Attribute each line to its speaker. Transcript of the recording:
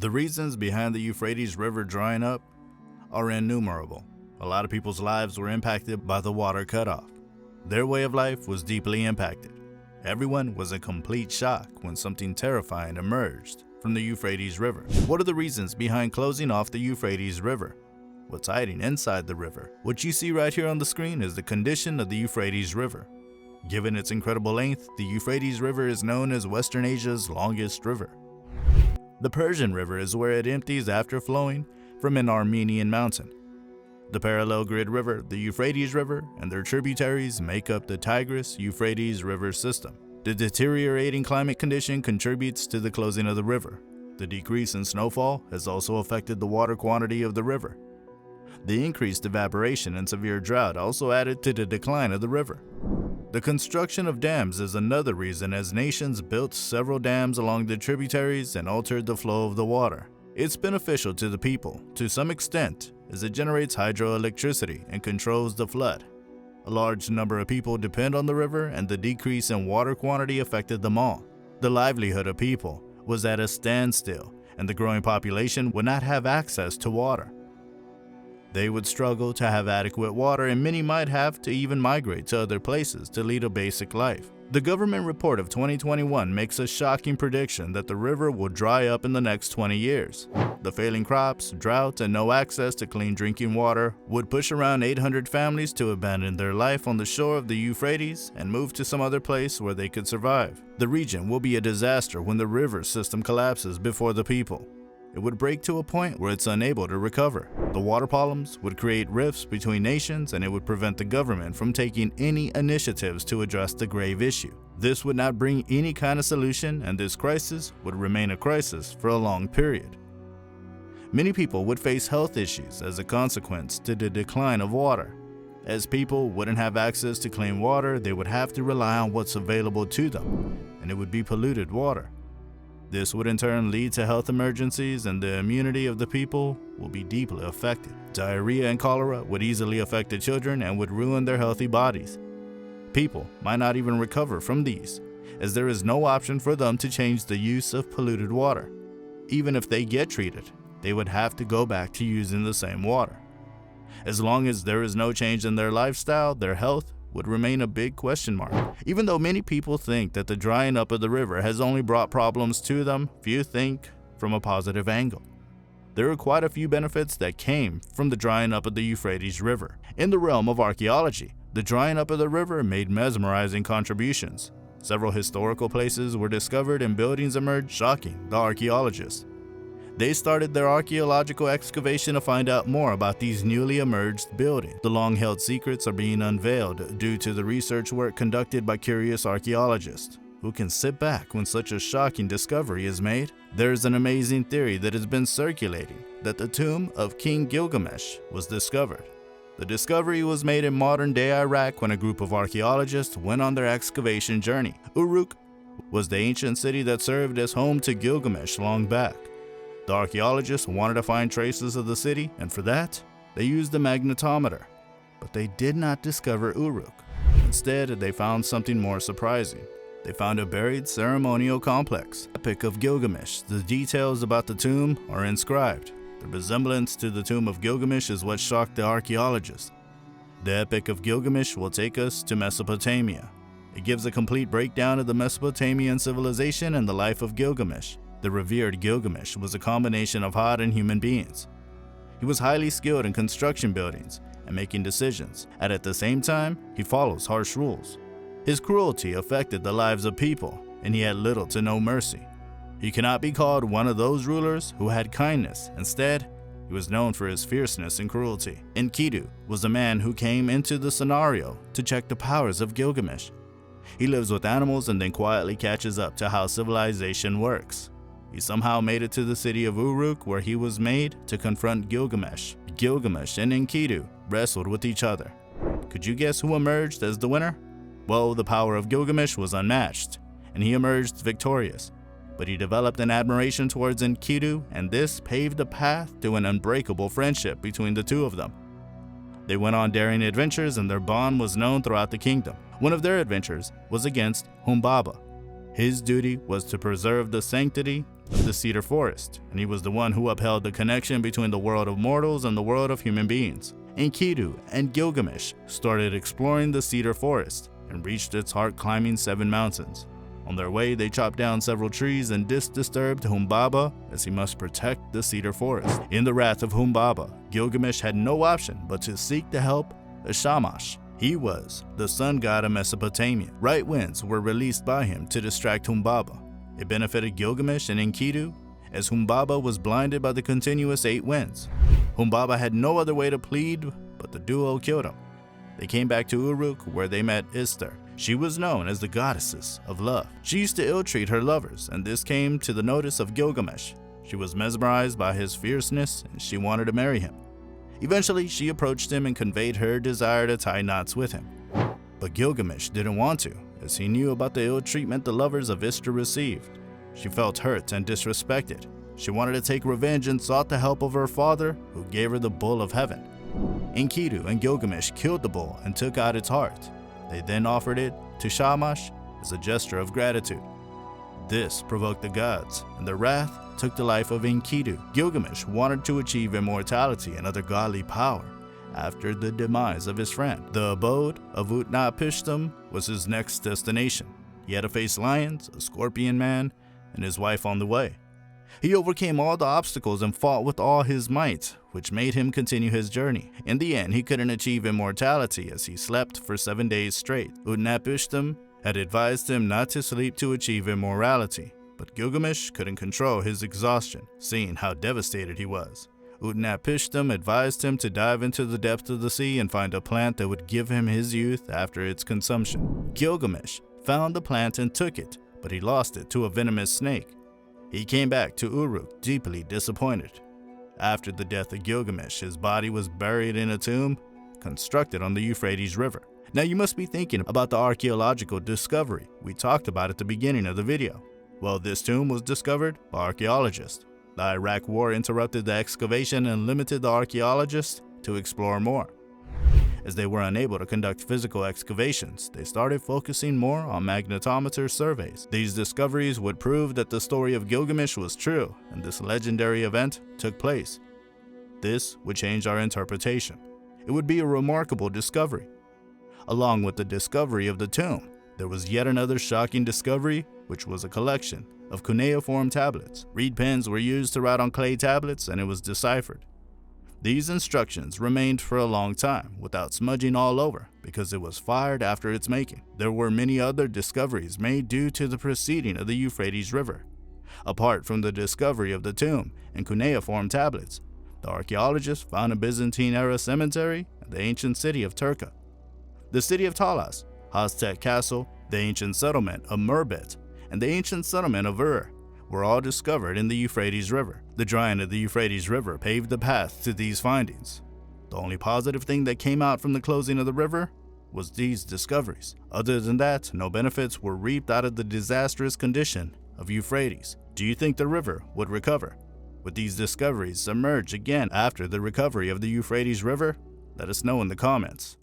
Speaker 1: The reasons behind the Euphrates River drying up are innumerable. A lot of people's lives were impacted by the water cutoff. Their way of life was deeply impacted. Everyone was in complete shock when something terrifying emerged from the Euphrates River. What are the reasons behind closing off the Euphrates River? What's hiding inside the river? What you see right here on the screen is the condition of the Euphrates River. Given its incredible length, the Euphrates River is known as Western Asia's longest river. The Persian River is where it empties after flowing from an Armenian mountain. The parallel grid river, the Euphrates River, and their tributaries make up the Tigris-Euphrates River system. The deteriorating climate condition contributes to the closing of the river. The decrease in snowfall has also affected the water quantity of the river. The increased evaporation and severe drought also added to the decline of the river. The construction of dams is another reason, as nations built several dams along the tributaries and altered the flow of the water. It's beneficial to the people to some extent, as it generates hydroelectricity and controls the flood. A large number of people depend on the river, and the decrease in water quantity affected them all. The livelihood of people was at a standstill, and the growing population would not have access to water. They would struggle to have adequate water, and many might have to even migrate to other places to lead a basic life. The government report of 2021 makes a shocking prediction that the river will dry up in the next 20 years. The failing crops, drought, and no access to clean drinking water would push around 800 families to abandon their life on the shore of the Euphrates and move to some other place where they could survive. The region will be a disaster when the river system collapses before the people. It would break to a point where it's unable to recover. The water problems would create rifts between nations, and it would prevent the government from taking any initiatives to address the grave issue. This would not bring any kind of solution, and this crisis would remain a crisis for a long period. Many people would face health issues as a consequence to the decline of water. As people wouldn't have access to clean water, they would have to rely on what's available to them, and it would be polluted water. This would in turn lead to health emergencies, and the immunity of the people will be deeply affected. Diarrhea and cholera would easily affect the children and would ruin their healthy bodies. People might not even recover from these, as there is no option for them to change the use of polluted water. Even if they get treated, they would have to go back to using the same water. As long as there is no change in their lifestyle, their health would remain a big question mark. Even though many people think that the drying up of the river has only brought problems to them, few think from a positive angle. There are quite a few benefits that came from the drying up of the Euphrates River. In the realm of archaeology, the drying up of the river made mesmerizing contributions. Several historical places were discovered and buildings emerged, shocking the archaeologists. They started their archaeological excavation to find out more about these newly emerged buildings. The long-held secrets are being unveiled due to the research work conducted by curious archaeologists who can sit back when such a shocking discovery is made. There's an amazing theory that has been circulating that the tomb of King Gilgamesh was discovered. The discovery was made in modern-day Iraq when a group of archaeologists went on their excavation journey. Uruk was the ancient city that served as home to Gilgamesh long back. The archaeologists wanted to find traces of the city, and for that, they used the magnetometer. But they did not discover Uruk. Instead, they found something more surprising. They found a buried ceremonial complex. Epic of Gilgamesh. The details about the tomb are inscribed. The resemblance to the tomb of Gilgamesh is what shocked the archaeologists. The Epic of Gilgamesh will take us to Mesopotamia. It gives a complete breakdown of the Mesopotamian civilization and the life of Gilgamesh. The revered Gilgamesh was a combination of god and human beings. He was highly skilled in construction buildings and making decisions, and at the same time, he follows harsh rules. His cruelty affected the lives of people, and he had little to no mercy. He cannot be called one of those rulers who had kindness. Instead, he was known for his fierceness and cruelty. Enkidu was a man who came into the scenario to check the powers of Gilgamesh. He lives with animals and then quietly catches up to how civilization works. He somehow made it to the city of Uruk, where he was made to confront Gilgamesh. Gilgamesh and Enkidu wrestled with each other. Could you guess who emerged as the winner? Well, the power of Gilgamesh was unmatched, and he emerged victorious. But he developed an admiration towards Enkidu, and this paved a path to an unbreakable friendship between the two of them. They went on daring adventures, and their bond was known throughout the kingdom. One of their adventures was against Humbaba. His duty was to preserve the sanctity of the cedar forest, and he was the one who upheld the connection between the world of mortals and the world of human beings. Enkidu and Gilgamesh started exploring the cedar forest and reached its heart climbing 7 mountains. On their way, they chopped down several trees and this disturbed Humbaba as he must protect the cedar forest. In the wrath of Humbaba, Gilgamesh had no option but to seek the help of Shamash. He was the sun god of Mesopotamia. Right winds were released by him to distract Humbaba. It benefited Gilgamesh and Enkidu as Humbaba was blinded by the continuous 8 winds. Humbaba had no other way to plead, but the duo killed him. They came back to Uruk where they met Ishtar. She was known as the goddess of love. She used to ill-treat her lovers, and this came to the notice of Gilgamesh. She was mesmerized by his fierceness and she wanted to marry him. Eventually, she approached him and conveyed her desire to tie knots with him. But Gilgamesh didn't want to, as he knew about the ill treatment the lovers of Ishtar received. She felt hurt and disrespected. She wanted to take revenge and sought the help of her father, who gave her the bull of heaven. Enkidu and Gilgamesh killed the bull and took out its heart. They then offered it to Shamash as a gesture of gratitude. This provoked the gods, and their wrath took the life of Enkidu. Gilgamesh wanted to achieve immortality and other godly power after the demise of his friend. The abode of Utnapishtim was his next destination. He had to face lions, a scorpion man, and his wife on the way. He overcame all the obstacles and fought with all his might, which made him continue his journey. In the end, he couldn't achieve immortality as he slept for 7 days straight. Utnapishtim had advised him not to sleep to achieve immortality, but Gilgamesh couldn't control his exhaustion, seeing how devastated he was. Utnapishtim advised him to dive into the depths of the sea and find a plant that would give him his youth after its consumption. Gilgamesh found the plant and took it, but he lost it to a venomous snake. He came back to Uruk deeply disappointed. After the death of Gilgamesh, his body was buried in a tomb constructed on the Euphrates River. Now you must be thinking about the archaeological discovery we talked about at the beginning of the video. Well, this tomb was discovered by archaeologists. The Iraq War interrupted the excavation and limited the archaeologists to explore more. As they were unable to conduct physical excavations, they started focusing more on magnetometer surveys. These discoveries would prove that the story of Gilgamesh was true and this legendary event took place. This would change our interpretation. It would be a remarkable discovery. Along with the discovery of the tomb, there was yet another shocking discovery, which was a collection of cuneiform tablets. Reed pens were used to write on clay tablets and it was deciphered. These instructions remained for a long time without smudging all over because it was fired after its making. There were many other discoveries made due to the proceeding of the Euphrates River. Apart from the discovery of the tomb and cuneiform tablets, the archaeologists found a Byzantine-era cemetery and the ancient city of Turka, the city of Talas, Aztec castle, the ancient settlement of Merbet, and the ancient settlement of Ur were all discovered in the Euphrates River. The drying of the Euphrates River paved the path to these findings. The only positive thing that came out from the closing of the river was these discoveries. Other than that, no benefits were reaped out of the disastrous condition of Euphrates. Do you think the river would recover? Would these discoveries submerge again after the recovery of the Euphrates River? Let us know in the comments.